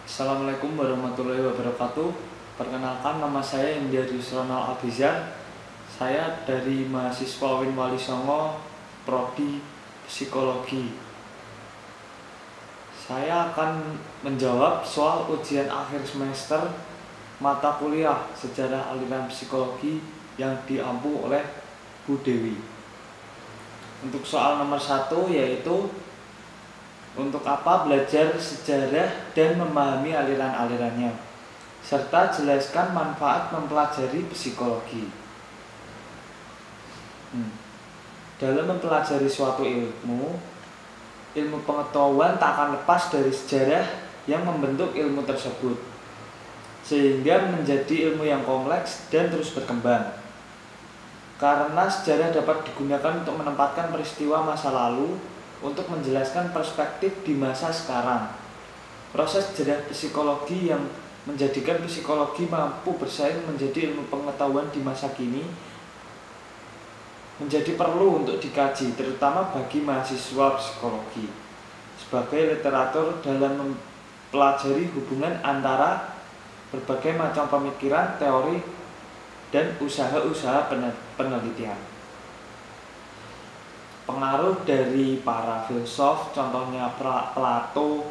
Assalamualaikum warahmatullahi wabarakatuh. Perkenalkan, nama saya Indiarius Ronald Abizar. Saya dari mahasiswa Win Wali Songo, Prodi Psikologi. Saya akan menjawab soal ujian akhir semester mata kuliah Sejarah Aliran Psikologi yang diampu oleh Bu Dewi. Untuk soal nomor 1 yaitu untuk apa belajar sejarah dan memahami aliran-alirannya, serta jelaskan manfaat mempelajari psikologi. Dalam mempelajari suatu ilmu pengetahuan tak akan lepas dari sejarah yang membentuk ilmu tersebut, sehingga menjadi ilmu yang kompleks dan terus berkembang. Karena sejarah dapat digunakan untuk menempatkan peristiwa masa lalu untuk menjelaskan perspektif di masa sekarang. Proses sejarah psikologi yang menjadikan psikologi mampu bersaing menjadi ilmu pengetahuan di masa kini menjadi perlu untuk dikaji, terutama bagi mahasiswa psikologi, sebagai literatur dalam mempelajari hubungan antara berbagai macam pemikiran, teori, dan usaha-usaha penelitian. Pengaruh dari para filsuf, contohnya Plato,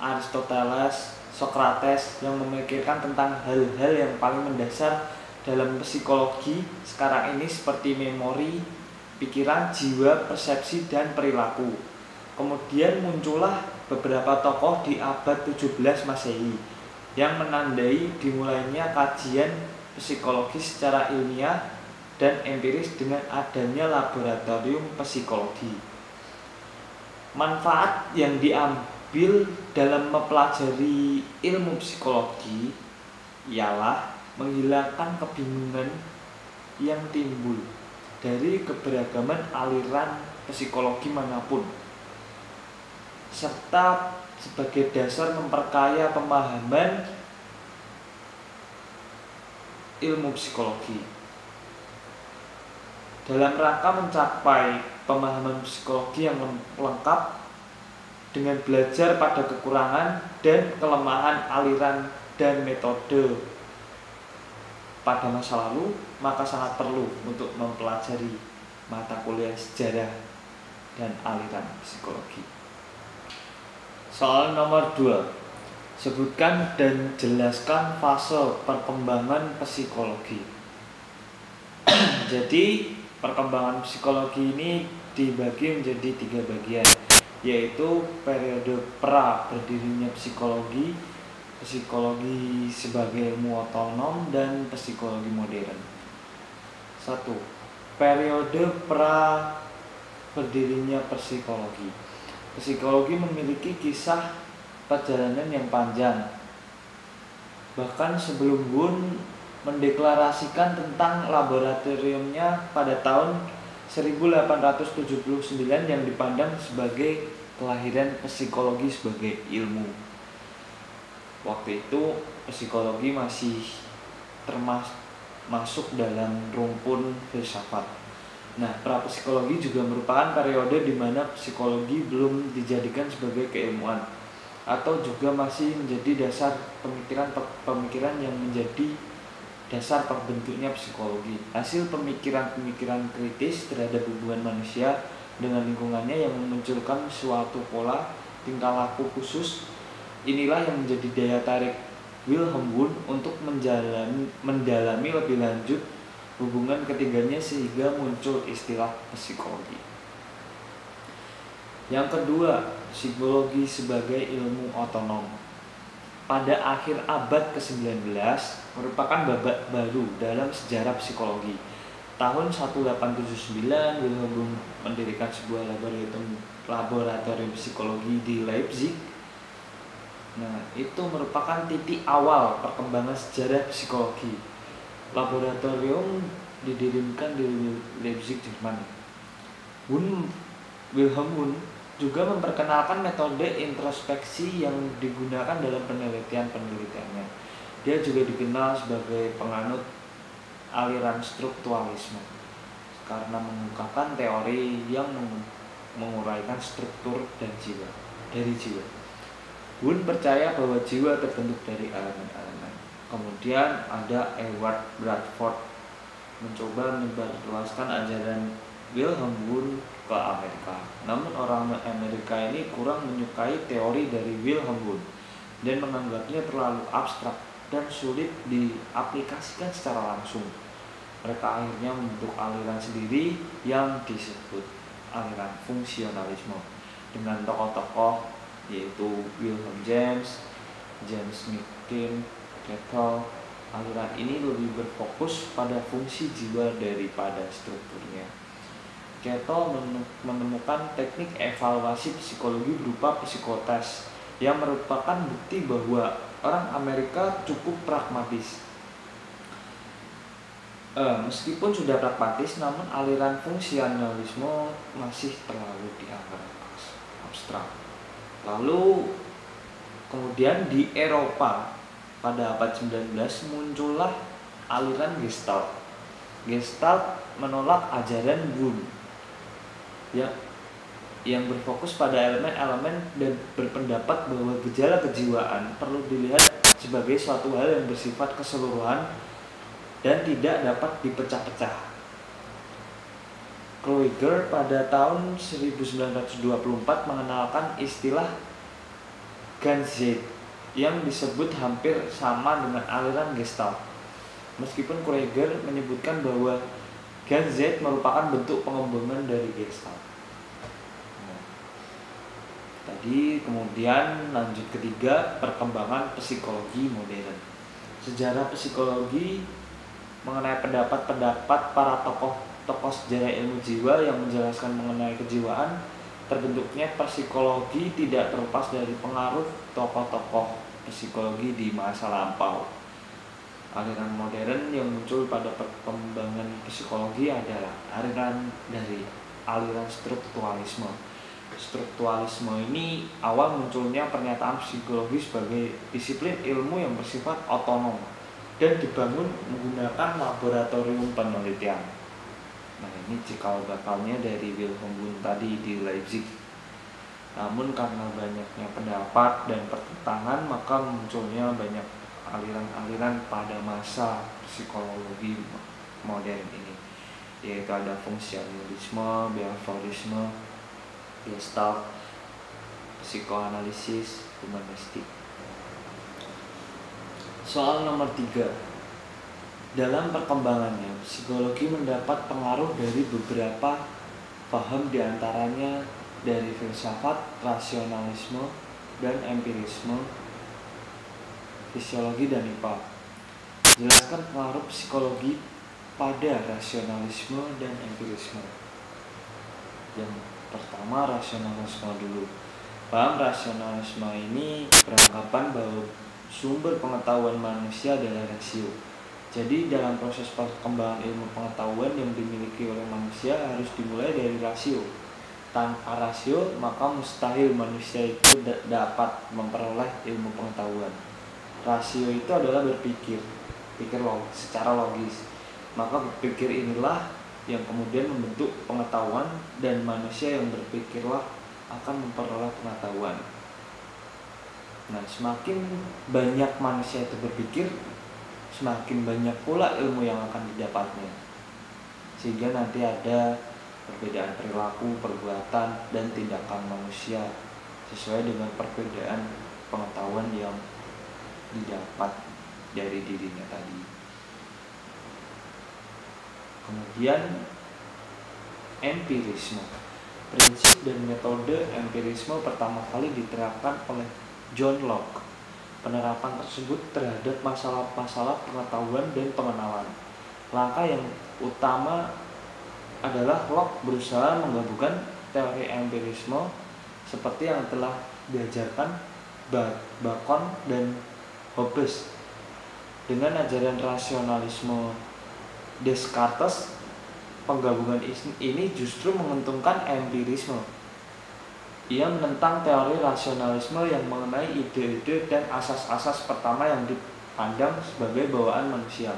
Aristoteles, Socrates, yang memikirkan tentang hal-hal yang paling mendasar dalam psikologi sekarang ini, seperti memori, pikiran, jiwa, persepsi, dan perilaku. Kemudian muncullah beberapa tokoh di abad 17 Masehi yang menandai dimulainya kajian psikologi secara ilmiah dan empiris dengan adanya laboratorium psikologi. Manfaat yang diambil dalam mempelajari ilmu psikologi ialah menghilangkan kebingungan yang timbul dari keberagaman aliran psikologi manapun, serta sebagai dasar memperkaya pemahaman ilmu psikologi. Dalam rangka mencapai pemahaman psikologi yang lengkap dengan belajar pada kekurangan dan kelemahan aliran dan metode pada masa lalu, maka sangat perlu untuk mempelajari mata kuliah sejarah dan aliran psikologi. Soal nomor 2, sebutkan dan jelaskan fase perkembangan psikologi. Jadi perkembangan psikologi ini dibagi menjadi 3 bagian, yaitu periode pra berdirinya psikologi, psikologi sebagai ilmu otonom, dan psikologi modern. 1. Periode pra berdirinya psikologi. Psikologi memiliki kisah perjalanan yang panjang. Bahkan sebelum Wundt mendeklarasikan tentang laboratoriumnya pada tahun 1879 yang dipandang sebagai kelahiran psikologi sebagai ilmu. Waktu itu psikologi masih termasuk dalam rumpun filsafat. Nah, pra-psikologi juga merupakan periode di mana psikologi belum dijadikan sebagai keilmuan, atau juga masih menjadi dasar pemikiran yang menjadi dasar terbentuknya psikologi. Hasil pemikiran-pemikiran kritis terhadap hubungan manusia dengan lingkungannya yang memunculkan suatu pola tingkah laku khusus. Inilah yang menjadi daya tarik Wilhelm Wundt untuk mendalami lebih lanjut hubungan ketiganya sehingga muncul istilah psikologi. Yang kedua, psikologi sebagai ilmu otonom. Pada akhir abad ke-19 merupakan babak baru dalam sejarah psikologi. Tahun 1879 Wilhelm Wundt mendirikan sebuah laboratorium psikologi di Leipzig. Nah, itu merupakan titik awal perkembangan sejarah psikologi. Laboratorium didirikan di Leipzig, Jerman. Wilhelm Wundt juga memperkenalkan metode introspeksi yang digunakan dalam penelitiannya. Dia juga dikenal sebagai penganut aliran strukturalisme karena mengungkapkan teori yang menguraikan struktur dan jiwa. Wundt percaya bahwa jiwa terbentuk dari elemen-elemen. Kemudian ada Edward Bradford mencoba menyebarluaskan ajaran Wilhelm Wundt ke Amerika. Namun orang Amerika ini kurang menyukai teori dari Wilhelm Wundt dan menganggapnya terlalu abstrak dan sulit diaplikasikan secara langsung. Mereka akhirnya membentuk aliran sendiri yang disebut aliran fungsionalisme dengan tokoh-tokoh yaitu Wilhelm James, James McKim, Cattell. Aliran ini lebih berfokus pada fungsi jiwa daripada strukturnya. Cattell menemukan teknik evaluasi psikologi berupa psikotes yang merupakan bukti bahwa orang Amerika cukup pragmatis. Meskipun sudah pragmatis, namun aliran fungsionalisme masih terlalu dianggap abstrak. Lalu kemudian di Eropa pada abad 19 muncullah aliran Gestalt. Gestalt menolak ajaran Wundt yang berfokus pada elemen-elemen dan berpendapat bahwa gejala kejiwaan perlu dilihat sebagai suatu hal yang bersifat keseluruhan dan tidak dapat dipecah-pecah. Kreuger pada tahun 1924 mengenalkan istilah Ganzheit yang disebut hampir sama dengan aliran Gestalt. Meskipun Kreuger menyebutkan bahwa Ganzheit merupakan bentuk pengembangan dari Gestalt. Tadi kemudian lanjut ketiga, perkembangan psikologi modern. Sejarah psikologi mengenai pendapat-pendapat para tokoh sejarah ilmu jiwa yang menjelaskan mengenai kejiwaan. Terbentuknya psikologi tidak terlepas dari pengaruh tokoh-tokoh psikologi di masa lampau. Aliran modern yang muncul pada perkembangan psikologi adalah aliran strukturalisme. Strukturalisme ini awal munculnya pernyataan psikologi sebagai disiplin ilmu yang bersifat otonom dan dibangun menggunakan laboratorium penelitian. Nah, ini cikal bakalnya dari Wilhelm Wundt tadi di Leipzig. Namun karena banyaknya pendapat dan pertentangan, maka munculnya banyak aliran-aliran pada masa psikologi modern ini, yaitu ada fungsionalisme, behaviorisme, Gestalt, psikoanalisis, humanistik. Soal nomor 3. Dalam perkembangannya, psikologi mendapat pengaruh dari beberapa paham, diantaranya dari filsafat, rasionalisme, dan empirisme, fisiologi, dan IPA. Jelaskan pengaruh psikologi pada rasionalisme dan empirisme. Yang pertama, rasionalisme dulu. Paham rasionalisme ini beranggapan bahwa sumber pengetahuan manusia adalah rasio. Jadi dalam proses perkembangan ilmu pengetahuan yang dimiliki oleh manusia harus dimulai dari rasio. Tanpa rasio, maka mustahil manusia itu dapat memperoleh ilmu pengetahuan. Rasio itu adalah berpikir secara logis. Maka berpikir inilah yang kemudian membentuk pengetahuan, dan manusia yang berpikirlah akan memperoleh pengetahuan. Nah, semakin banyak manusia itu berpikir, semakin banyak pula ilmu yang akan didapatnya. Sehingga nanti ada perbedaan perilaku, perbuatan, dan tindakan manusia sesuai dengan perbedaan pengetahuan yang didapat dari dirinya tadi. Kemudian empirisme. Prinsip dan metode empirisme pertama kali diterapkan oleh John Locke. Penerapan tersebut terhadap masalah-masalah pengetahuan dan pengenalan. Langkah yang utama adalah Locke berusaha menggabungkan teori empirisme seperti yang telah diajarkan Bacon dan Hobbes dengan ajaran rasionalisme Descartes. Penggabungan ini justru menguntungkan empirisme. Ia menentang teori rasionalisme yang mengenai ide-ide dan asas-asas pertama yang dipandang sebagai bawaan manusia.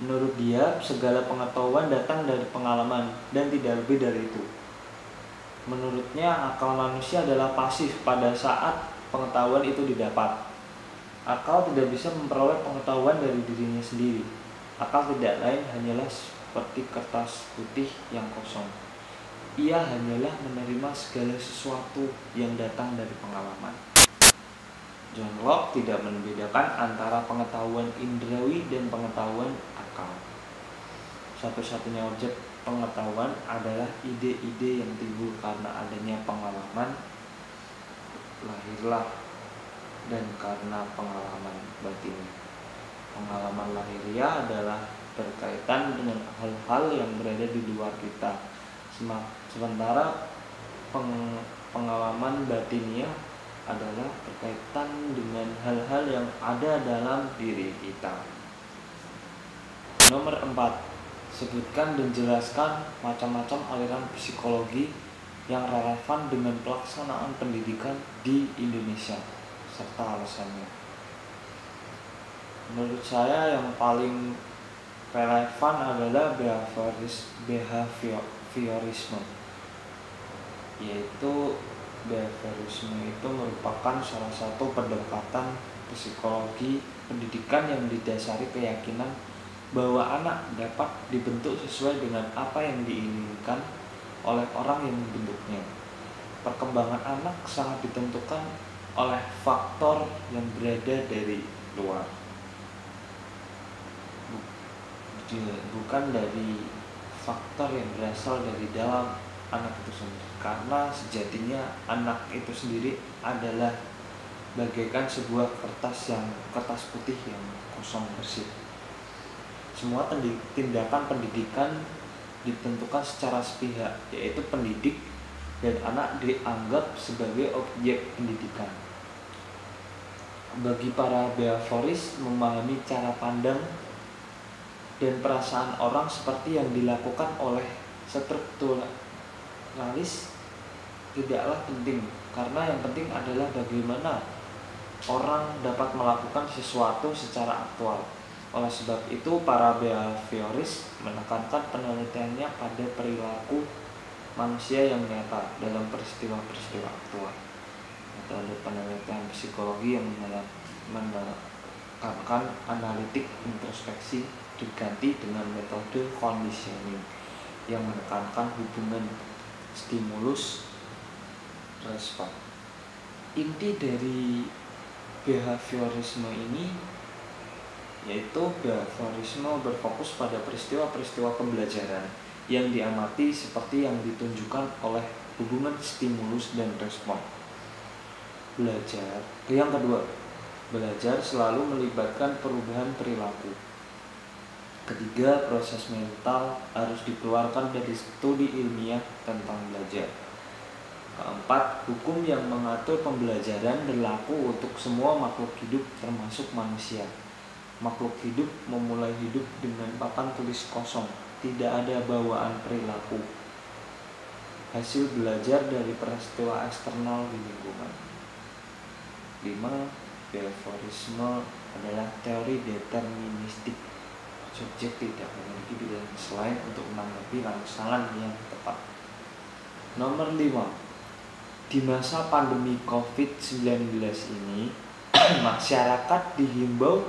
Menurut dia, segala pengetahuan datang dari pengalaman dan tidak lebih dari itu. Menurutnya, akal manusia adalah pasif pada saat pengetahuan itu didapat. Akal tidak bisa memperoleh pengetahuan dari dirinya sendiri. Akal tidak lain hanyalah seperti kertas putih yang kosong. Ia hanyalah menerima segala sesuatu yang datang dari pengalaman. John Locke tidak membedakan antara pengetahuan indrawi dan pengetahuan akal. Satu-satunya objek pengetahuan adalah ide-ide yang timbul karena adanya pengalaman lahirlah dan karena pengalaman batin. Pengalaman lahiriah adalah berkaitan dengan hal-hal yang berada di luar kita, sementara pengalaman batiniah adalah berkaitan dengan hal-hal yang ada dalam diri kita. Nomor 4. Sebutkan dan jelaskan macam-macam aliran psikologi yang relevan dengan pelaksanaan pendidikan di Indonesia serta alasannya. Menurut saya yang paling relevan adalah behaviorisme, yaitu behaviorisme itu merupakan salah satu pendekatan psikologi pendidikan yang didasari keyakinan bahwa anak dapat dibentuk sesuai dengan apa yang diinginkan oleh orang yang membentuknya. Perkembangan anak sangat ditentukan oleh faktor yang berada dari luar, bukan dari faktor yang berasal dari dalam anak itu sendiri. Karena sejatinya anak itu sendiri adalah bagaikan sebuah kertas putih yang kosong bersih. Semua tindakan pendidikan ditentukan secara sepihak, yaitu pendidik dan anak dianggap sebagai objek pendidikan. Bagi para behavioris, memahami cara pandang dan perasaan orang seperti yang dilakukan oleh strukturalis tidaklah penting, karena yang penting adalah bagaimana orang dapat melakukan sesuatu secara aktual. Oleh sebab itu, para behavioris menekankan penelitiannya pada perilaku manusia yang nyata dalam peristiwa-peristiwa aktual. Metode penelitian psikologi yang menekankan analitik introspeksi diganti dengan metode conditioning yang menekankan hubungan stimulus respon. Inti dari behaviorisme ini yaitu behaviorisme berfokus pada peristiwa-peristiwa pembelajaran yang diamati seperti yang ditunjukkan oleh hubungan stimulus dan respon. Yang kedua, belajar selalu melibatkan perubahan perilaku. Ketiga, proses mental harus dikeluarkan dari studi ilmiah tentang belajar. Keempat, hukum yang mengatur pembelajaran berlaku untuk semua makhluk hidup termasuk manusia. Makhluk hidup memulai hidup dengan papan tulis kosong, tidak ada bawaan perilaku. Hasil belajar dari peristiwa eksternal di lingkungan. 5. Behaviorisme adalah teori deterministik. Subjek tidak memiliki pilihan selain untuk menanggapi rangsangan yang tepat. Nomor 5. Di masa pandemi COVID-19 ini, masyarakat dihimbau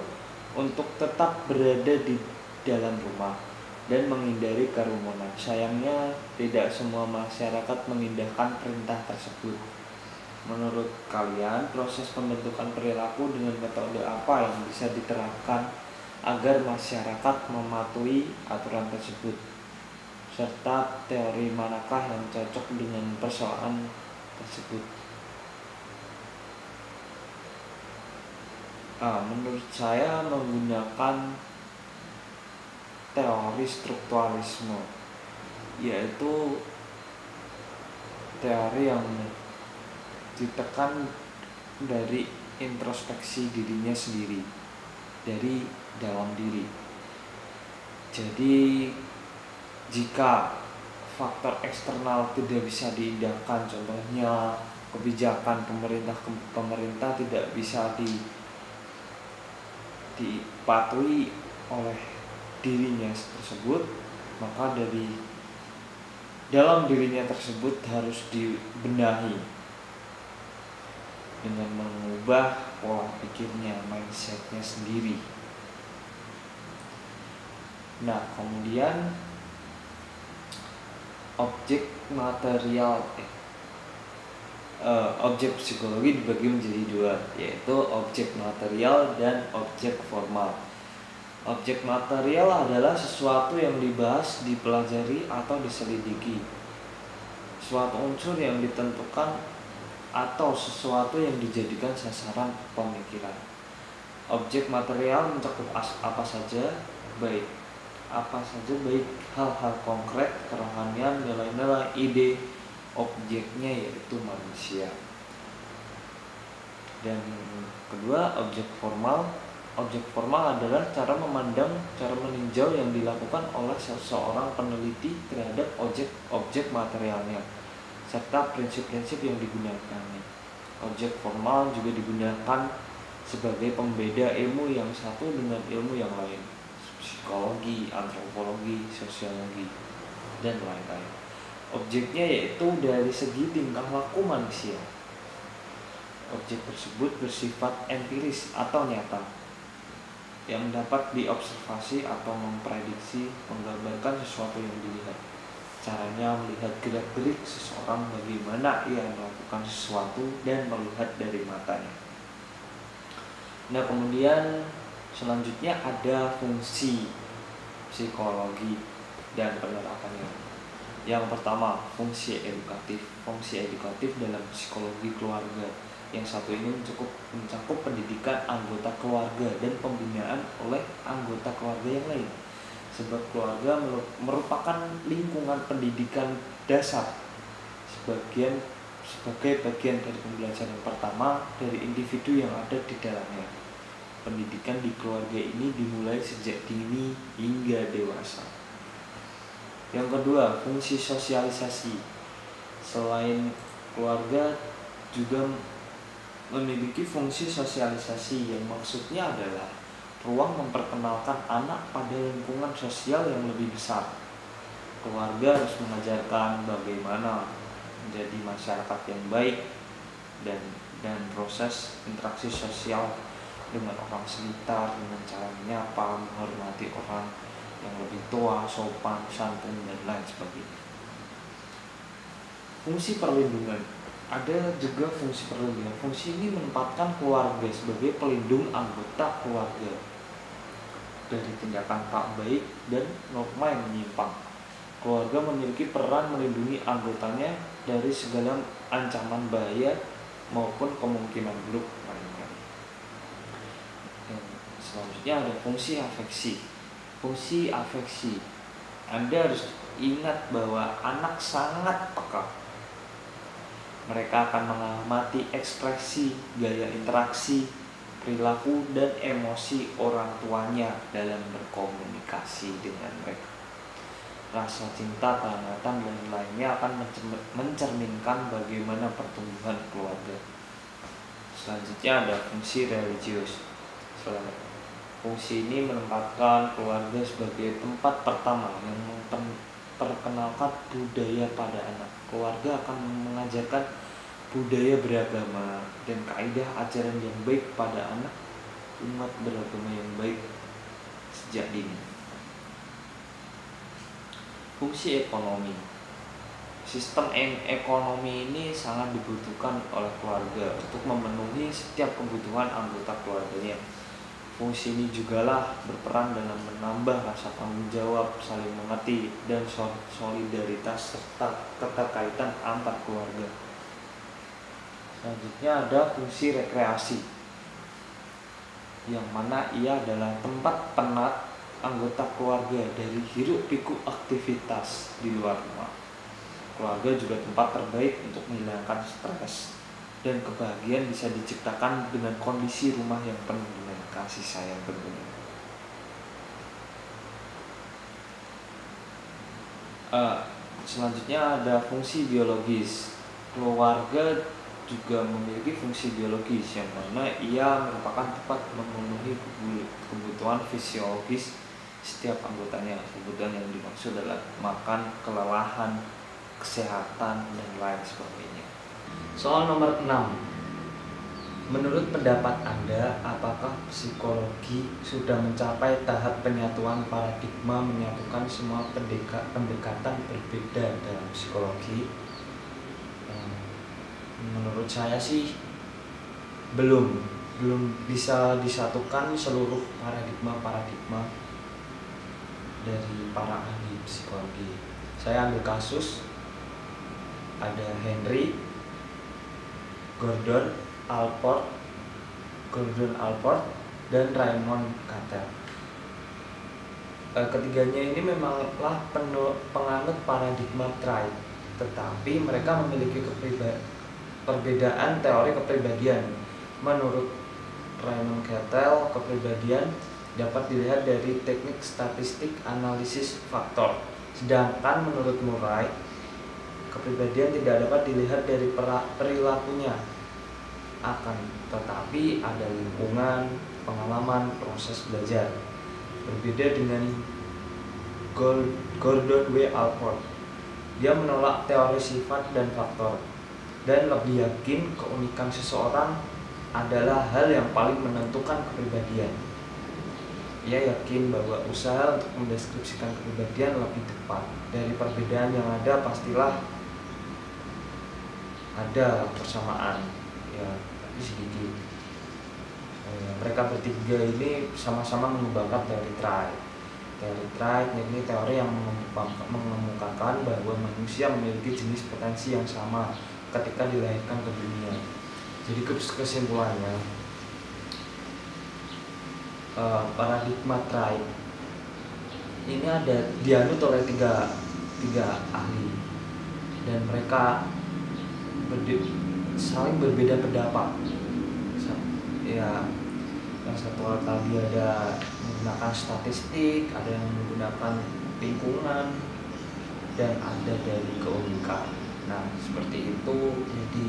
untuk tetap berada di dalam rumah dan menghindari kerumunan. Sayangnya, tidak semua masyarakat mengindahkan perintah tersebut. Menurut kalian, proses pembentukan perilaku dengan metode apa yang bisa diterapkan agar masyarakat mematuhi aturan tersebut? Serta teori manakah yang cocok dengan persoalan tersebut? Menurut saya menggunakan teori strukturalisme, yaitu teori yang ditekan dari introspeksi dirinya sendiri, dari dalam diri. Jadi jika faktor eksternal tidak bisa diindahkan, contohnya kebijakan pemerintah tidak bisa dipatuhi oleh dirinya tersebut, maka dari dalam dirinya tersebut harus dibenahi. dengan mengubah pola pikirnya, mindsetnya sendiri. Nah, kemudian objek material objek psikologi dibagi menjadi dua, yaitu objek material dan objek formal. Objek material adalah sesuatu yang dibahas, dipelajari, atau diselidiki, suatu unsur yang ditentukan atau sesuatu yang dijadikan sasaran pemikiran. Objek material mencakup baik hal-hal konkret, kerohanian, nilai-nilai, ide. Objeknya yaitu manusia. Dan kedua, objek formal. Objek formal adalah cara memandang, cara meninjau yang dilakukan oleh seseorang peneliti terhadap objek materialnya serta prinsip-prinsip yang digunakannya. Objek formal juga digunakan sebagai pembeda ilmu yang satu dengan ilmu yang lain, psikologi, antropologi, sosiologi, dan lain-lain. Objeknya yaitu dari segi tingkah laku manusia. Objek tersebut bersifat empiris atau nyata, yang dapat diobservasi atau memprediksi, menggambarkan sesuatu yang dilihat. Caranya melihat gerak-gerik seseorang, bagaimana ia melakukan sesuatu dan melihat dari matanya. Nah, kemudian selanjutnya ada fungsi psikologi dan penerapannya. Yang pertama, fungsi edukatif. Fungsi edukatif dalam psikologi keluarga. Yang satu ini mencakup pendidikan anggota keluarga dan pembinaan oleh anggota keluarga yang lain. Sebab keluarga merupakan lingkungan pendidikan dasar sebagai bagian dari pembelajaran pertama dari individu yang ada di dalamnya. Pendidikan di keluarga ini dimulai sejak dini hingga dewasa. Yang kedua, fungsi sosialisasi. Selain keluarga juga memiliki fungsi sosialisasi yang maksudnya adalah ruang memperkenalkan anak pada lingkungan sosial yang lebih besar. Keluarga harus mengajarkan bagaimana menjadi masyarakat yang baik dan proses interaksi sosial dengan orang sekitar dengan cara menyapa, menghormati orang yang lebih tua, sopan, santun, dan lain sebagainya. Fungsi perlindungan. Ada juga fungsi perlindungan. Fungsi ini menempatkan keluarga sebagai pelindung anggota keluarga dari tindakan tak baik dan norma yang menyimpang. Keluarga memiliki peran melindungi anggotanya dari segala ancaman bahaya maupun kemungkinan buruk lainnya. Selanjutnya ada fungsi afeksi. Fungsi afeksi. Anda harus ingat bahwa anak sangat peka. Mereka akan mengamati ekspresi, gaya interaksi, perilaku, dan emosi orang tuanya dalam berkomunikasi dengan mereka. Rasa cinta, kehangatan, dan lainnya akan mencerminkan bagaimana pertumbuhan keluarga. Selanjutnya ada fungsi religius. Fungsi ini menempatkan keluarga sebagai tempat pertama yang memperkenalkan budaya pada anak. Keluarga akan mengajarkan budaya beragama dan kaidah ajaran yang baik pada anak umat beragama yang baik sejak dini. Fungsi ekonomi. Sistem ekonomi ini sangat dibutuhkan oleh keluarga untuk memenuhi setiap kebutuhan anggota keluarganya. Fungsi ini jugalah berperan dalam menambah rasa tanggung jawab, saling mengerti, dan solidaritas serta keterkaitan antar keluarga. Selanjutnya ada fungsi rekreasi, yang mana ia adalah tempat penat anggota keluarga dari hiruk pikuk aktivitas di luar rumah. Keluarga juga tempat terbaik untuk menghilangkan stres, dan kebahagiaan bisa diciptakan dengan kondisi rumah yang penuh dengan kasih sayang tentunya. Selanjutnya ada fungsi biologis. Keluarga juga memiliki fungsi biologis yang mana ia merupakan tempat memenuhi kebutuhan fisiologis setiap anggotanya. Kebutuhan yang dimaksud adalah makan, kelelahan, kesehatan, dan lain sebagainya. Soal nomor 6. Menurut pendapat Anda, apakah psikologi sudah mencapai tahap penyatuan paradigma menyatukan semua pendekatan berbeda dalam psikologi? Menurut saya sih belum bisa disatukan seluruh paradigma dari para ahli psikologi. Saya ambil kasus ada Henry Gordon Allport dan Raymond Cattell. Ketiganya ini memanglah penganut paradigma Triad, tetapi mereka memiliki perbedaan teori kepribadian. Menurut Raymond Cattell, kepribadian dapat dilihat dari teknik statistik analisis faktor, sedangkan menurut Murray, kepribadian tidak dapat dilihat dari perilakunya, akan tetapi ada lingkungan, pengalaman, proses belajar. Berbeda dengan Gordon W. Allport, dia menolak teori sifat dan faktor dan lebih yakin keunikan seseorang adalah hal yang paling menentukan kepribadian. Ia yakin bahwa usaha untuk mendeskripsikan kepribadian lebih tepat. Dari perbedaan yang ada pastilah ada persamaan, ya, tapi sedikit. Mereka bertiga ini sama-sama mengembangkan teori Triad. Teori Triad ini teori yang mengemukakan bahwa manusia memiliki jenis potensi yang sama ketika dilahirkan ke dunia. Jadi kesimpulannya, paradigma Triad ini dianut oleh tiga ahli, dan mereka saling berbeda pendapat. Ya, yang satu tadi ada menggunakan statistik, ada yang menggunakan lingkungan, dan ada dari keunikan. Nah, seperti itu, jadi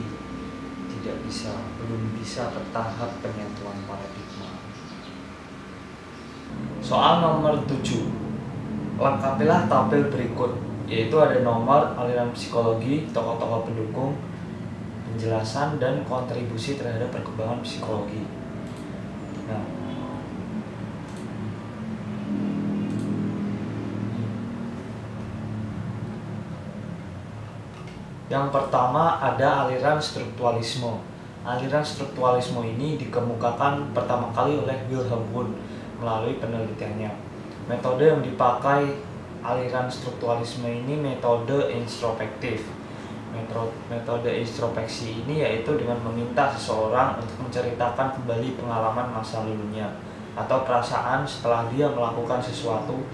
belum bisa ke tahap penyatuan paradigma. Soal nomor 7, lengkapilah tabel berikut, yaitu ada nomor, aliran psikologi, tokoh-tokoh pendukung, penjelasan, dan kontribusi terhadap perkembangan psikologi. Nah, yang pertama ada aliran strukturalisme. Aliran strukturalisme ini dikemukakan pertama kali oleh Wilhelm Wundt melalui penelitiannya. Metode yang dipakai aliran strukturalisme ini metode introspektif. Metode introspeksi ini yaitu dengan meminta seseorang untuk menceritakan kembali pengalaman masa lalunya atau perasaan setelah dia melakukan sesuatu.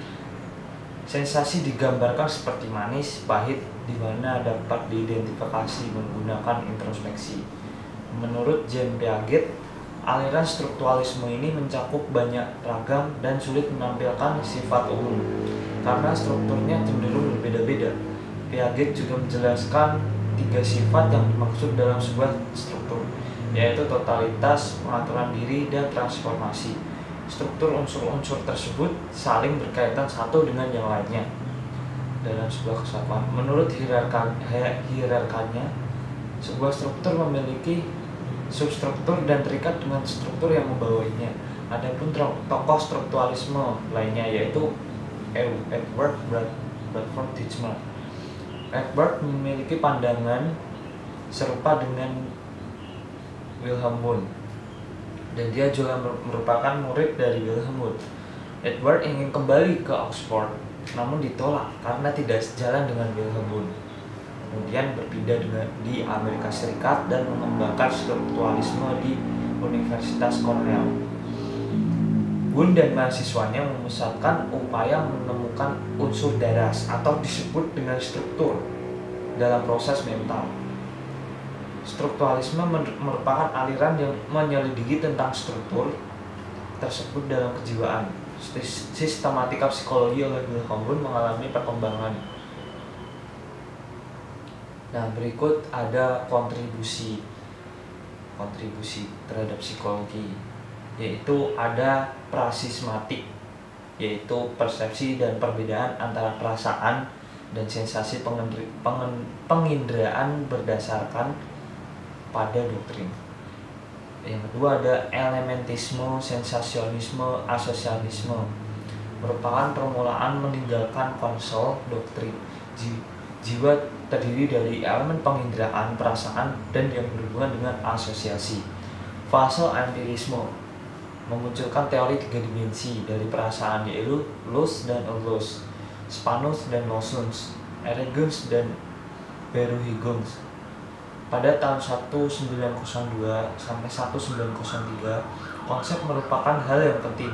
Sensasi digambarkan seperti manis, pahit, di mana dapat diidentifikasi menggunakan introspeksi. Menurut Jean Piaget, aliran strukturalisme ini mencakup banyak ragam dan sulit menampilkan sifat umum karena strukturnya cenderung berbeda-beda. Piaget juga menjelaskan 3 sifat yang dimaksud dalam sebuah struktur, yaitu totalitas, pengaturan diri, dan transformasi. Struktur unsur-unsur tersebut saling berkaitan satu dengan yang lainnya dalam sebuah kesatuan. Menurut hierarkinya, sebuah struktur memiliki substruktur dan terikat dengan struktur yang membawahinya. Adapun tokoh strukturalisme lainnya yaitu Edward Bradford Titchener. Edward memiliki pandangan serupa dengan Wilhelm Wundt, dan dia juga merupakan murid dari Wilhelm Wundt. Edward ingin kembali ke Oxford, namun ditolak karena tidak sejalan dengan Wilhelm Wundt. Kemudian berpindah di Amerika Serikat dan mengembangkan strukturalisme di Universitas Cornell. Wundt dan mahasiswanya memusatkan upaya menemukan unsur daras atau disebut dengan struktur dalam proses mental. Strukturalisme merupakan aliran yang menyelidiki tentang struktur tersebut dalam kejiwaan. Sistematika psikologi oleh Wilhelm Wundt mengalami perkembangan. Nah, berikut ada kontribusi terhadap psikologi, yaitu ada prasismatik, yaitu persepsi dan perbedaan antara perasaan dan sensasi penginderaan berdasarkan pada doktrin. Yang kedua ada elementisme, sensasionisme, asosialisme, merupakan permulaan meninggalkan konsol doktrin. Jiwa terdiri dari elemen penginderaan, perasaan, dan yang berhubungan dengan asosiasi. Fase empirisme memunculkan teori tiga dimensi dari perasaan, yaitu lust dan aroused, Spanus dan Lawsons, Erasmus dan Beruhigens. Pada tahun 1902 sampai 1903, konsep merupakan hal yang penting.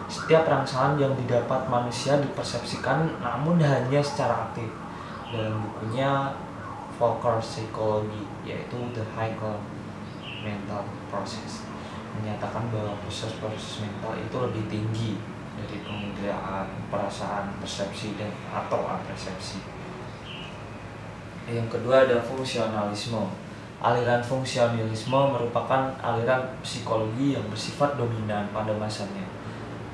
Setiap rangsangan yang didapat manusia dipersepsikan namun hanya secara aktif. Dalam bukunya Volcker Psychology, yaitu The Hegel Mental Process, menyatakan bahwa proses-proses mental itu lebih tinggi dari penginderaan, perasaan, persepsi, dan atau apersepsi. Yang kedua ada fungsionalisme. Aliran fungsionalisme merupakan aliran psikologi yang bersifat dominan pada masanya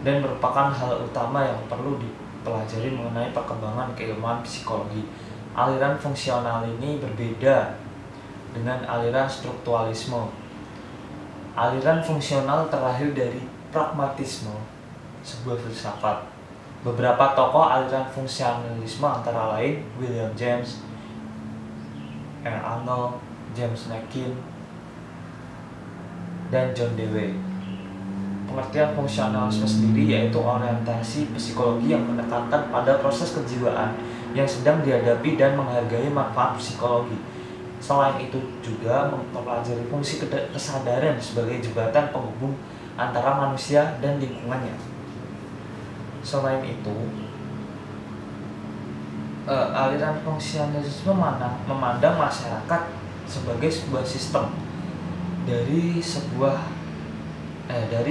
dan merupakan hal utama yang perlu dipelajari mengenai perkembangan keilmuan psikologi. Aliran fungsional ini berbeda dengan aliran strukturalisme. Aliran fungsional terlahir dari pragmatisme, sebuah filsafat. Beberapa tokoh aliran fungsionalisme antara lain William James, Arnold, James Nakin, dan John Dewey. Pengertian fungsionalisme sendiri yaitu orientasi psikologi yang menekankan pada proses kejiwaan yang sedang dihadapi dan menghargai manfaat psikologi. Selain itu juga mempelajari fungsi kesadaran sebagai jembatan penghubung antara manusia dan lingkungannya. Selain itu, aliran fungsionalisme memandang masyarakat sebagai sebuah sistem dari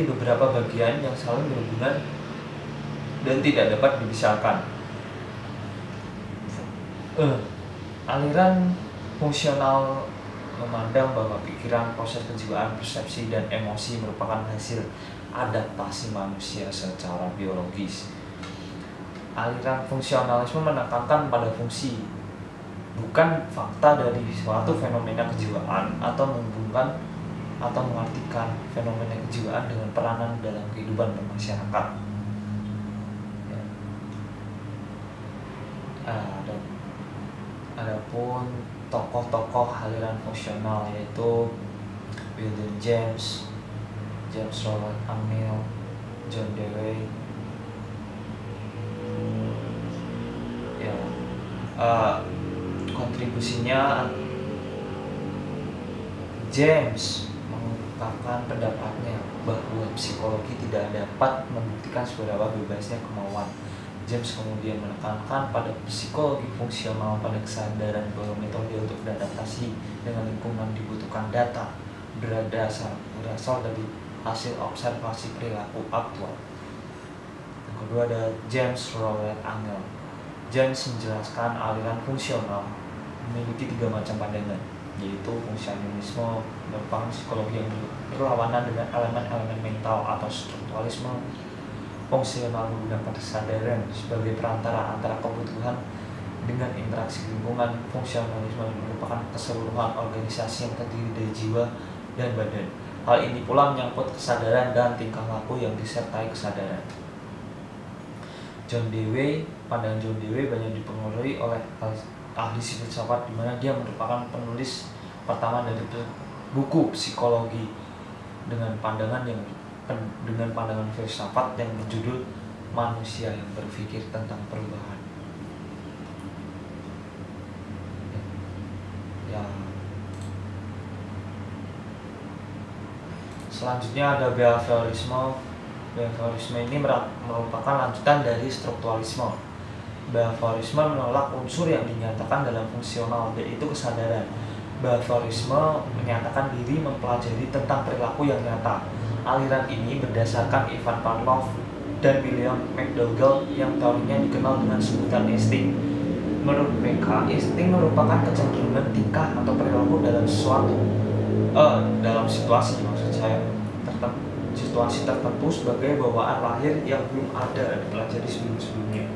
beberapa bagian yang saling berhubungan dan tidak dapat dipisahkan. Aliran fungsional memandang bahwa pikiran, proses kejiwaan, persepsi, dan emosi merupakan hasil adaptasi manusia secara biologis. Aliran fungsionalisme menekankan pada fungsi, bukan fakta dari suatu fenomena kejiwaan, atau menghubungkan atau mengartikan fenomena kejiwaan dengan peranan dalam kehidupan bermasyarakat. Dan adapun tokoh-tokoh aliran fungsional yaitu William James, James Robert Amil, John Dewey. Kontribusinya, James mengungkapkan pendapatnya bahwa psikologi tidak dapat membuktikan seberapa bebasnya kemauan. James kemudian menekankan pada psikologi fungsional pada kesadaran bahwa metode untuk beradaptasi dengan lingkungan dibutuhkan data berasal dari hasil observasi perilaku aktual. Yang kedua ada James Robert Angel. James menjelaskan aliran fungsional memiliki 3 macam pandangan, yaitu fungsionalisme merupakan psikologi yang berlawanan dengan elemen-elemen mental atau strukturalisme. Fungsional menggunakan kesadaran sebagai perantara antara kebutuhan dengan interaksi lingkungan. Fungsionalisme merupakan keseluruhan organisasi yang terdiri dari jiwa dan badan. Hal ini pula menyangkut kesadaran dan tingkah laku yang disertai kesadaran. John Dewey, pandangan John Dewey banyak dipengaruhi oleh ahli filsafat, di mana dia merupakan penulis pertama dari buku psikologi dengan pandangan filsafat yang berjudul Manusia yang Berpikir tentang Perubahan. Selanjutnya ada behaviorisme. Behaviorisme ini merupakan lanjutan dari strukturalisme. Behaviorisme menolak unsur yang dinyatakan dalam fungsional, yaitu kesadaran. Behaviorisme menyatakan diri mempelajari tentang perilaku yang nyata. Aliran ini berdasarkan Ivan Pavlov dan William McDougall yang teorinya dikenal dengan sebutan insting. Menurut mereka, insting merupakan kecenderungan tingkah atau perilaku dalam situasi tertentu sebagai bawaan lahir yang belum ada dipelajari sebelumnya.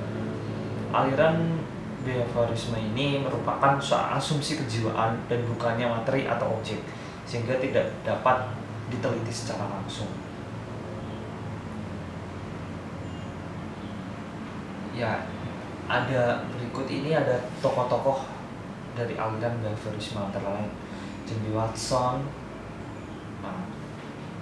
Aliran behaviorisme ini merupakan soal asumsi kejiwaan dan bukannya materi atau objek, sehingga tidak dapat diteliti secara langsung. Ya, ada berikut ini ada tokoh-tokoh dari aliran behaviorisme antara lain James Watson. Nah,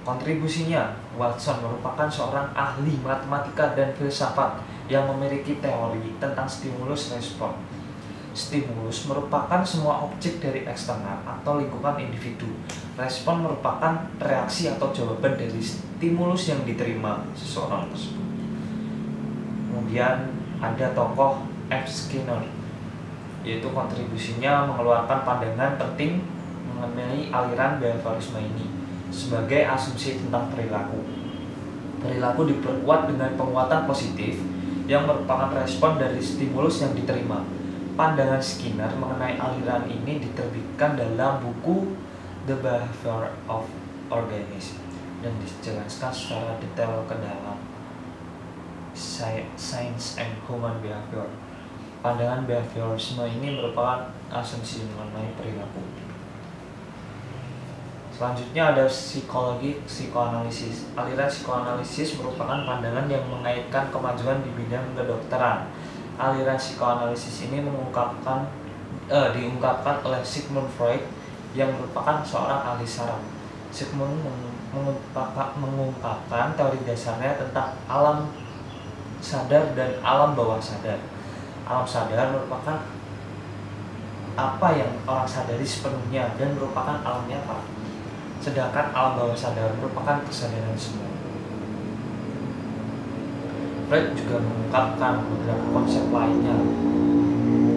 kontribusinya, Watson merupakan seorang ahli matematika dan filsafat yang memiliki teori tentang stimulus respon. Stimulus merupakan semua objek dari eksternal atau lingkungan individu. Respon merupakan reaksi atau jawaban dari stimulus yang diterima seseorang tersebut. Kemudian ada tokoh F. Skinner, yaitu kontribusinya mengeluarkan pandangan penting mengenai aliran behaviorisme ini sebagai asumsi tentang perilaku. Perilaku diperkuat dengan penguatan positif yang merupakan respon dari stimulus yang diterima. Pandangan Skinner mengenai aliran ini diterbitkan dalam buku The Behavior of Organisms dan dijelaskan secara detail ke dalam Science and Human Behavior. Pandangan behaviorisme ini merupakan asumsi mengenai perilaku. Selanjutnya ada psikologi psikoanalisis. Aliran psikoanalisis merupakan pandangan yang mengaitkan kemajuan di bidang kedokteran. Aliran psikoanalisis ini diungkapkan oleh Sigmund Freud yang merupakan seorang ahli saraf. Sigmund mengungkapkan teori dasarnya tentang alam sadar dan alam bawah sadar. Alam sadar merupakan apa yang orang sadari sepenuhnya dan merupakan alam nyata. Sedangkan alam bawah sadar merupakan kesadaran semua. Freud juga mengungkapkan beberapa konsep lainnya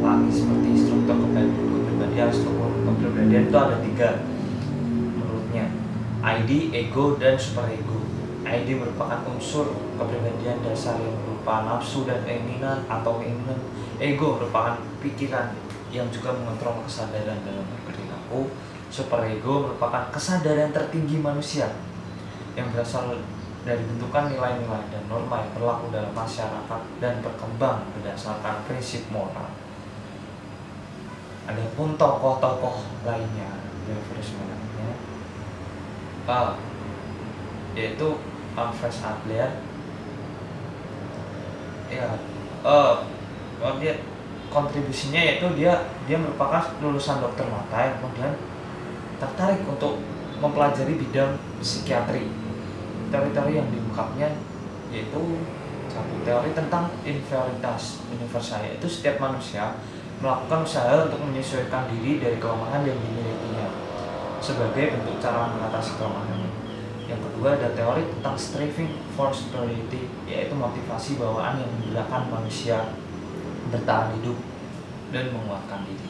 lagi seperti struktur kepribadian. Struktur kepribadian itu ada 3 menurutnya: ID, ego, dan superego. ID merupakan unsur kepribadian dasar yang berupa nafsu dan keinginan atau keinginan. Ego merupakan pikiran yang juga mengontrol kesadaran dalam berperilaku. Superego merupakan kesadaran tertinggi manusia yang berasal dari bentukan nilai-nilai dan norma yang berlaku dalam masyarakat dan berkembang berdasarkan prinsip moral. Adapun tokoh-tokoh lainnya behaviorisme lainnya, yaitu Alfred Adler. Ya, dia kontribusinya yaitu dia merupakan lulusan dokter mata yang kemudian tertarik untuk mempelajari bidang psikiatri. Teori-teori yang diungkapnya yaitu satu teori tentang inferioritas universal, yaitu setiap manusia melakukan usaha untuk menyesuaikan diri dari kelemahan yang dimilikinya sebagai bentuk cara mengatasi kelemahannya. Yang kedua ada teori tentang striving for superiority, yaitu motivasi bawaan yang menggerakkan manusia bertahan hidup dan menguatkan diri.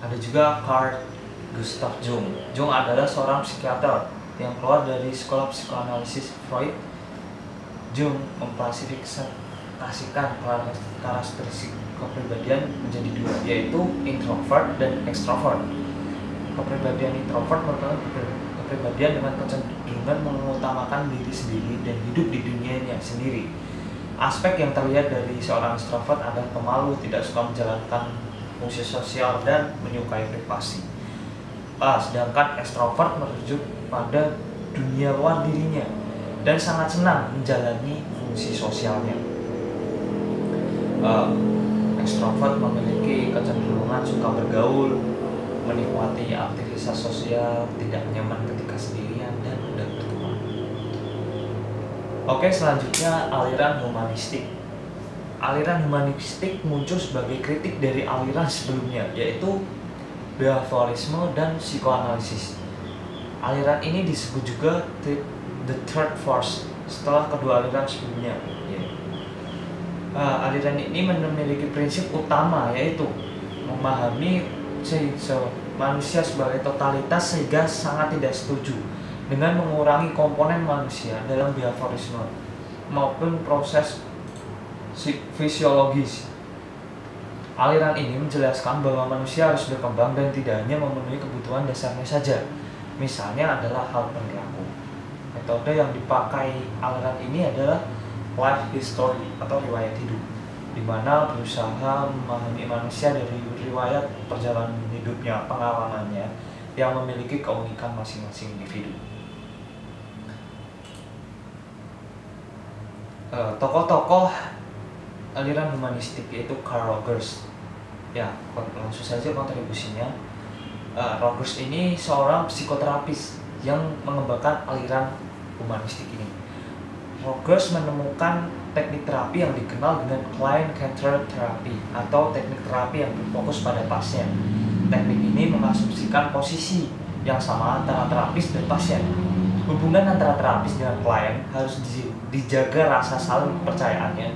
Ada juga Carl Gustav Jung. Jung adalah seorang psikiater yang keluar dari sekolah psikoanalisis Freud. Jung mengklasifikasikan karakteristik kepribadian menjadi 2, yaitu introvert dan extrovert. Kepribadian introvert merupakan kepribadian dengan kecenderungan mengutamakan diri sendiri dan hidup di dunianya sendiri. Aspek yang terlihat dari seorang extrovert adalah pemalu, tidak suka menjalankan fungsi sosial, dan menyukai privasi. Sedangkan extrovert merujuk pada dunia luar dirinya dan sangat senang menjalani fungsi sosialnya. Extrovert memiliki kecenderungan suka bergaul, menikmati aktivitas sosial, tidak nyaman ketika sendirian, dan mudah berteman. Oke, selanjutnya aliran humanistik. Aliran humanistik muncul sebagai kritik dari aliran sebelumnya, yaitu behaviorisme dan psikoanalisis. Aliran ini disebut juga the third force setelah kedua aliran sebelumnya. Aliran ini memiliki prinsip utama, yaitu memahami manusia sebagai totalitas sehingga sangat tidak setuju dengan mengurangi komponen manusia dalam behaviorisme maupun proses fisiologis. Aliran ini menjelaskan bahwa manusia harus berkembang dan tidak hanya memenuhi kebutuhan dasarnya saja. Misalnya adalah hal perilaku. Metode yang dipakai aliran ini adalah life history atau riwayat hidup, di mana berusaha memahami manusia dari riwayat perjalanan hidupnya, pengalamannya, yang memiliki keunikan masing-masing individu. Tokoh-tokoh aliran humanistik yaitu Carl Rogers. Ya, langsung saja kontribusinya. Rogers ini seorang psikoterapis yang mengembangkan aliran humanistik ini. Rogers menemukan teknik terapi yang dikenal dengan client-centered therapy atau teknik terapi yang berfokus pada pasien. Teknik ini mengasumsikan posisi yang sama antara terapis dan pasien. Hubungan antara terapis dengan klien harus dijaga rasa saling percayaannya,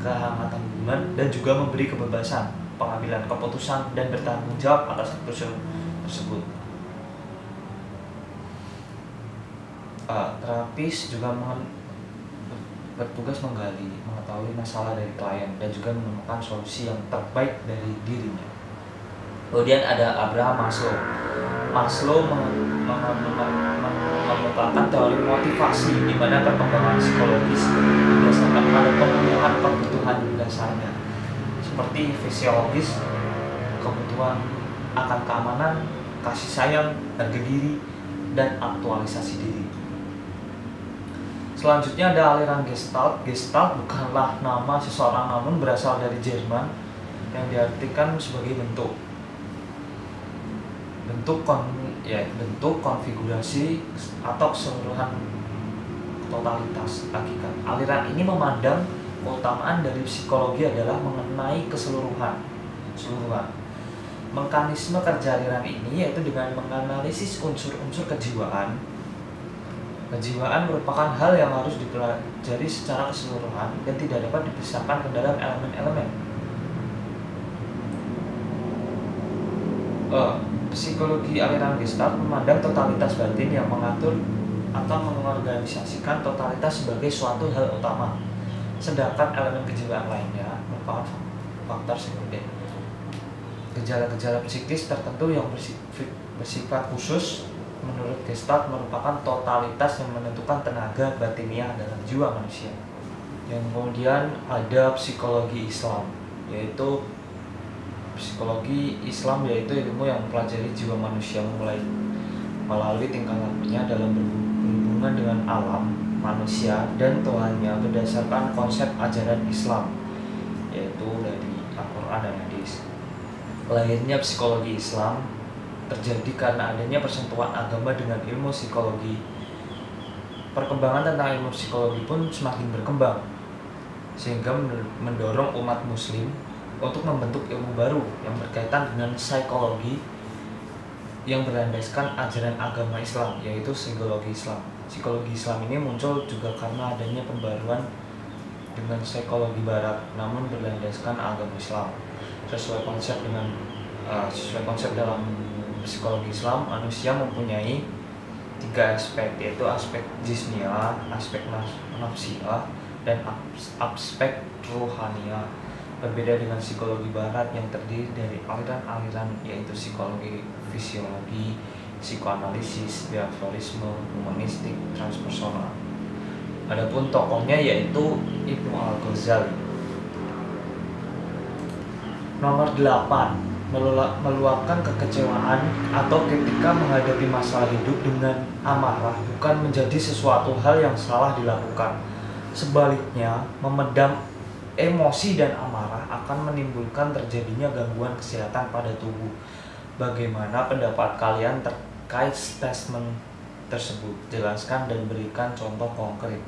kehangatan hubungan, dan juga memberi kebebasan pengambilan keputusan dan bertanggung jawab atas keputusan tersebut. Terapis juga bertugas mengetahui masalah dari klien dan juga menemukan solusi yang terbaik dari dirinya. Kemudian ada Abraham Maslow. Maslow mengembangkan teori motivasi di mana perkembangan psikologis berdasarkan pada pemenuhan kebutuhan dasarnya seperti fisiologis, kebutuhan akan keamanan, kasih sayang, harga diri, dan aktualisasi diri. Selanjutnya ada aliran Gestalt. Gestalt bukanlah nama seseorang namun berasal dari Jerman yang diartikan sebagai bentuk konfigurasi atau keseluruhan totalitas hakikat. Aliran ini memandang keutamaan dari psikologi adalah mengenai keseluruhan. Mekanisme kerja aliran ini yaitu dengan menganalisis unsur-unsur kejiwaan. Kejiwaan merupakan hal yang harus dipelajari secara keseluruhan dan tidak dapat dipisahkan ke dalam elemen-elemen. Psikologi aliran Gestalt memandang totalitas batin yang mengatur atau mengorganisasikan totalitas sebagai suatu hal utama, sedangkan elemen kejiwaan lainnya merupakan faktor sekunder. Gejala-gejala psikis tertentu yang bersifat khusus menurut Gestalt merupakan totalitas yang menentukan tenaga batiniah dalam jiwa manusia. Yang kemudian ada psikologi Islam, yaitu psikologi Islam yaitu ilmu yang mempelajari jiwa manusia mulai melalui tingkah lakunya dalam berhubungan dengan alam, manusia, dan Tuhannya berdasarkan konsep ajaran Islam, yaitu dari Al-Quran dan Hadis. Lahirnya psikologi Islam terjadi karena adanya persentuhan agama dengan ilmu psikologi. Perkembangan tentang ilmu psikologi pun semakin berkembang, sehingga mendorong umat muslim untuk membentuk ilmu baru yang berkaitan dengan psikologi yang berlandaskan ajaran agama Islam, yaitu psikologi Islam. Psikologi Islam ini muncul juga karena adanya pembaruan dengan psikologi Barat, namun berlandaskan agama Islam. Sesuai konsep dalam psikologi Islam, manusia mempunyai 3 aspek, yaitu aspek jismiyah, aspek nafsiyah, dan aspek ruhaniyah. Berbeda dengan psikologi Barat yang terdiri dari aliran-aliran yaitu psikologi, fisiologi, psikoanalisis, behaviorisme, humanistik, transpersonal. Adapun tokohnya yaitu Ibnu Al-Ghazali. Nomor 8, meluapkan kekecewaan atau ketika menghadapi masalah hidup dengan amarah bukan menjadi sesuatu hal yang salah dilakukan. Sebaliknya, memendam emosi dan amarah akan menimbulkan terjadinya gangguan kesehatan pada tubuh. Bagaimana pendapat kalian terkait statement tersebut? Jelaskan dan berikan contoh konkret,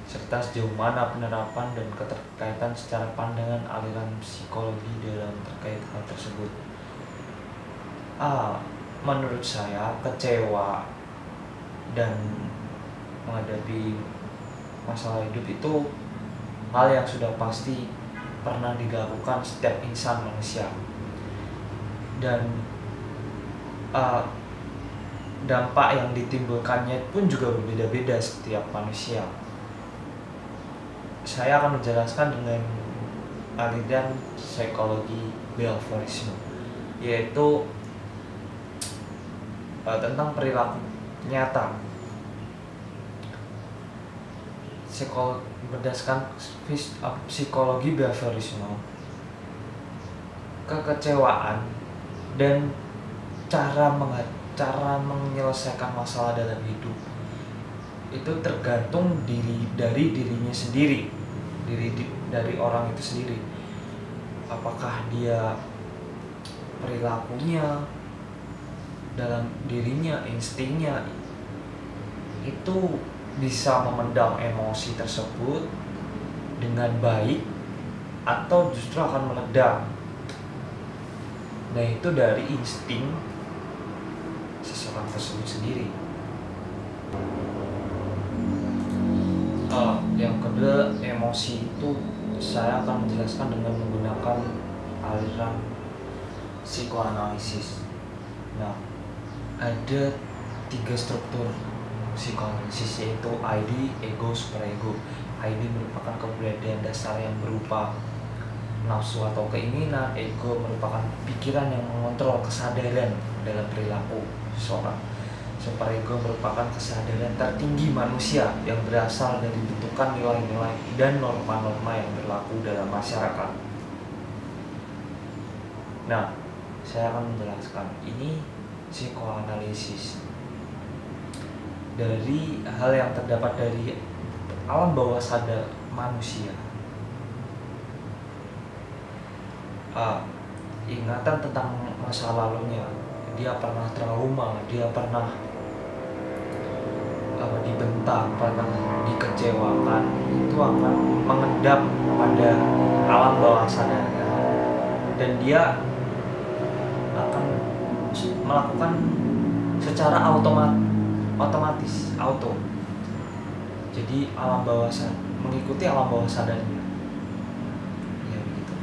serta sejauh mana penerapan dan keterkaitan secara pandangan aliran psikologi dalam terkait hal tersebut. Menurut saya, kecewa dan menghadapi masalah hidup itu hal yang sudah pasti pernah dilakukan setiap insan manusia, dan dampak yang ditimbulkannya pun juga berbeda-beda setiap manusia. Saya akan menjelaskan dengan aliran psikologi behaviorisme, yaitu tentang perilaku nyata. Berdasarkan psikologi behaviorisme, kekecewaan dan cara cara menyelesaikan masalah dalam hidup itu tergantung dari dirinya sendiri, dari orang itu sendiri. Apakah dia perilakunya, dalam dirinya, instingnya itu bisa memendam emosi tersebut dengan baik atau justru akan meledak. Nah, itu dari insting seseorang tersebut sendiri. Yang kedua, emosi itu saya akan menjelaskan dengan menggunakan aliran psikoanalisis. Nah, ada 3 struktur psikoanalisis, yaitu ID, ego, superego. ID merupakan keberadaan dasar yang berupa nafsu atau keinginan. Ego merupakan pikiran yang mengontrol kesadaran dalam perilaku seseorang. Superego merupakan kesadaran tertinggi manusia yang berasal dari bentukan nilai-nilai dan norma-norma yang berlaku dalam masyarakat. Nah, saya akan menjelaskan ini psikoanalisis dari hal yang terdapat dari alam bawah sadar manusia. Ingatan tentang masa lalunya, dia pernah trauma, dia pernah dibentak, pernah dikecewakan, itu akan mengendap pada alam bawah sadar, dan dia akan melakukan secara otomatis. Jadi alam bawah sadar mengikuti alam bawah sadarnya. Ya begitu.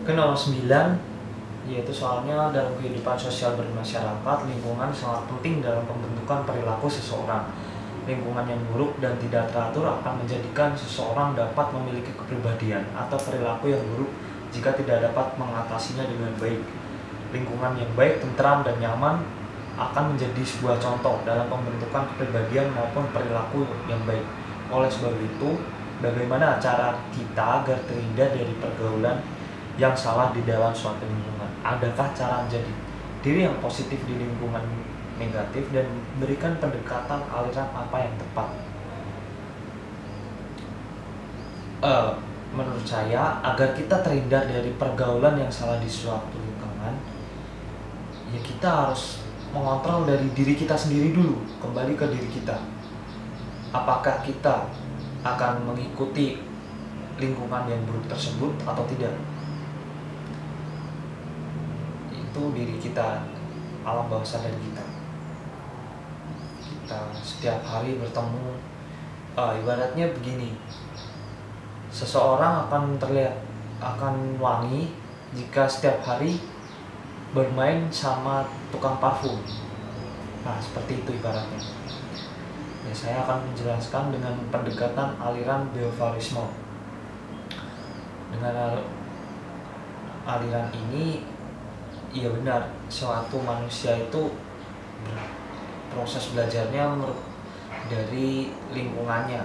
Ke nomor 9, yaitu soalnya dalam kehidupan sosial bermasyarakat, lingkungan sangat penting dalam pembentukan perilaku seseorang. Lingkungan yang buruk dan tidak teratur akan menjadikan seseorang dapat memiliki kepribadian atau perilaku yang buruk jika tidak dapat mengatasinya dengan baik. Lingkungan yang baik, tentram, dan nyaman akan menjadi sebuah contoh dalam pembentukan kepribadian maupun perilaku yang baik. Oleh sebab itu, bagaimana cara kita agar terhindar dari pergaulan yang salah di dalam suatu lingkungan? Adakah cara menjadi diri yang positif di lingkungan negatif dan berikan pendekatan aliran apa yang tepat? Menurut saya, agar kita terhindar dari pergaulan yang salah di suatu lingkungan, ya kita harus mengontrol dari diri kita sendiri dulu, kembali ke diri kita. Apakah kita akan mengikuti lingkungan yang buruk tersebut atau tidak? Itu diri kita, alam bawah sadar kita. Kita setiap hari bertemu, ibaratnya begini, seseorang akan wangi jika setiap hari bermain sama tukang parfum. Nah, seperti itu ibaratnya. Ya, saya akan menjelaskan dengan pendekatan aliran behaviorisme. Dengan aliran ini, iya benar, suatu manusia itu proses belajarnya dari lingkungannya.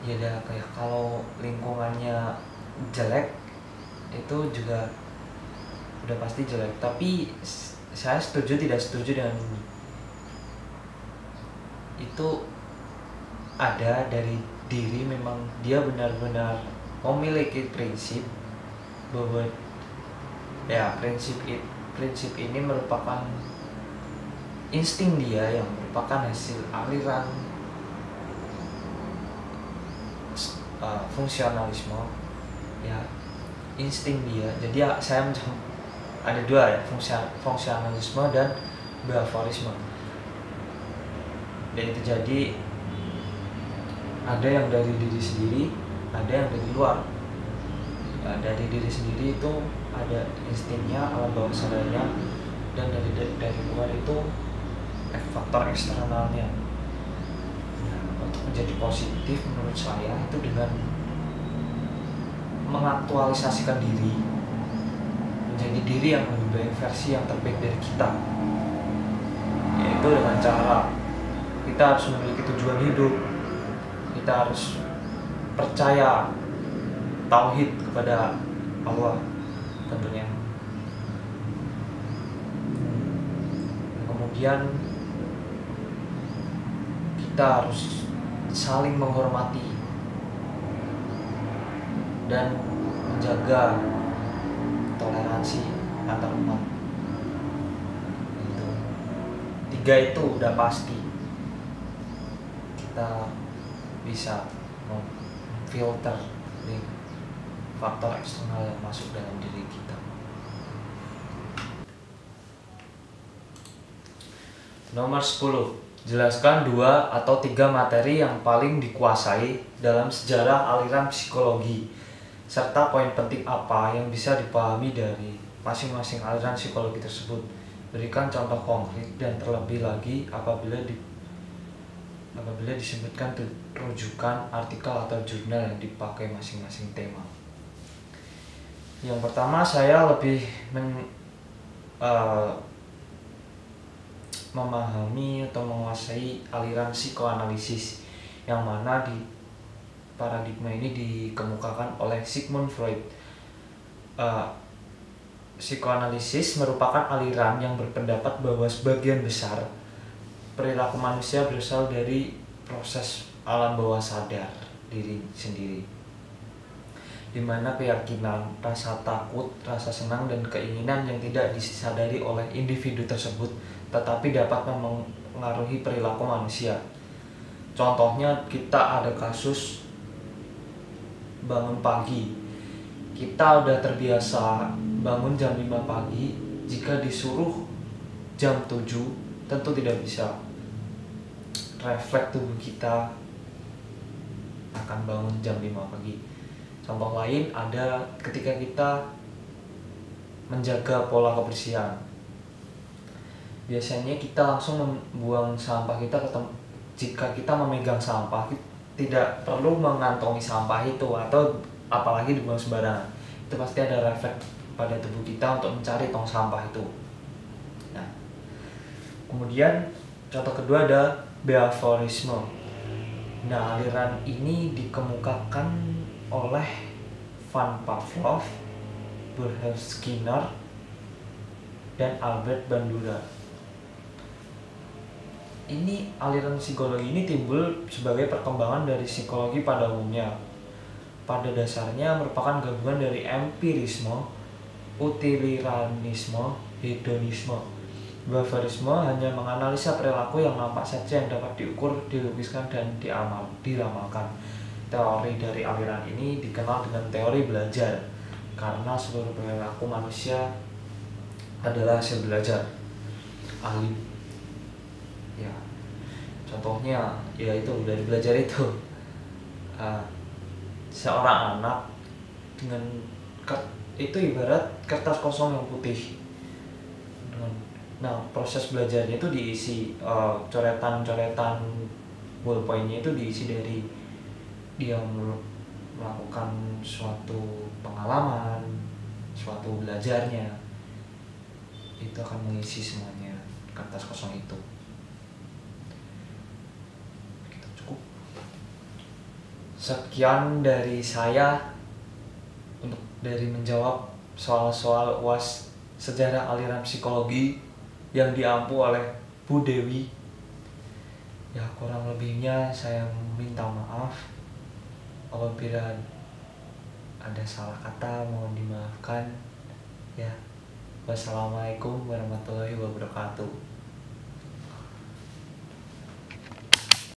Ya kayak kalau lingkungannya jelek, itu juga udah pasti jelek. Tapi saya tidak setuju dengan ini. Itu ada dari diri, memang dia benar-benar memiliki prinsip bahwa ya prinsip ini merupakan insting dia yang merupakan hasil aliran fungsionalisme, ya insting dia. Jadi saya ada 2 ya, fungsionalisme dan behaviorisme. Dan itu jadi ada yang dari diri sendiri, ada yang dari luar. Dari diri sendiri itu ada instingnya, alam bawah sadarnya, dan dari luar itu faktor eksternalnya. Nah, untuk menjadi positif menurut saya itu dengan mengaktualisasikan diri menjadi diri yang lebih baik, versi yang terbaik dari kita, yaitu dengan cara kita harus memiliki tujuan hidup, kita harus percaya tauhid kepada Allah tentunya. Kemudian kita harus saling menghormati dan menjaga toleransi antar umat. Itu 3 itu udah pasti kita bisa memfilter dari faktor eksternal yang masuk dalam diri kita. Nomor 10, jelaskan 2 atau 3 materi yang paling dikuasai dalam sejarah aliran psikologi, serta poin penting apa yang bisa dipahami dari masing-masing aliran psikologi tersebut. Berikan contoh konkret dan terlebih lagi apabila disebutkan rujukan artikel atau jurnal yang dipakai masing-masing tema. Yang pertama, saya lebih memahami atau menguasai aliran psikoanalisis, yang mana di paradigma ini dikemukakan oleh Sigmund Freud. Psikoanalisis merupakan aliran yang berpendapat bahwa sebagian besar perilaku manusia berasal dari proses alam bawah sadar diri sendiri, di mana keyakinan, rasa takut, rasa senang, dan keinginan yang tidak disadari oleh individu tersebut tetapi dapat mempengaruhi perilaku manusia. Contohnya, kita ada kasus bangun pagi. Kita udah terbiasa bangun jam 5 pagi, jika disuruh jam 7 tentu tidak bisa. Refleks tubuh kita akan bangun jam 5 pagi. Contoh lain ada ketika kita menjaga pola kebersihan. Biasanya kita langsung membuang sampah kita jika kita memegang sampah, tidak perlu mengantongi sampah itu atau apalagi dibuang sembarangan. Itu pasti ada refleks pada tubuh kita untuk mencari tong sampah itu. Nah, kemudian contoh kedua ada behaviorisme. Nah, aliran ini dikemukakan oleh Van Pavlov, Burkhard Skinner, dan Albert Bandura. Aliran psikologi ini timbul sebagai perkembangan dari psikologi pada umumnya. Pada dasarnya merupakan gabungan dari empirisme, utilitarianisme, hedonisme. Behaviorisme hanya menganalisa perilaku yang nampak saja, yang dapat diukur, dilukiskan, dan diramalkan. Teori dari aliran ini dikenal dengan teori belajar, karena seluruh perilaku manusia adalah hasil belajar. Contohnya yaitu dari belajar itu, seorang anak dengan itu ibarat kertas kosong yang putih. Nah, proses belajarnya itu diisi coretan-coretan ballpointnya itu diisi dari dia melakukan suatu pengalaman, suatu belajarnya, itu akan mengisi semuanya kertas kosong itu. Sekian dari saya dari menjawab soal-soal UAS sejarah aliran psikologi yang diampu oleh Bu Dewi. Ya, kurang lebihnya saya minta maaf apabila ada salah kata, mohon dimaafkan. Ya, wassalamualaikum warahmatullahi wabarakatuh.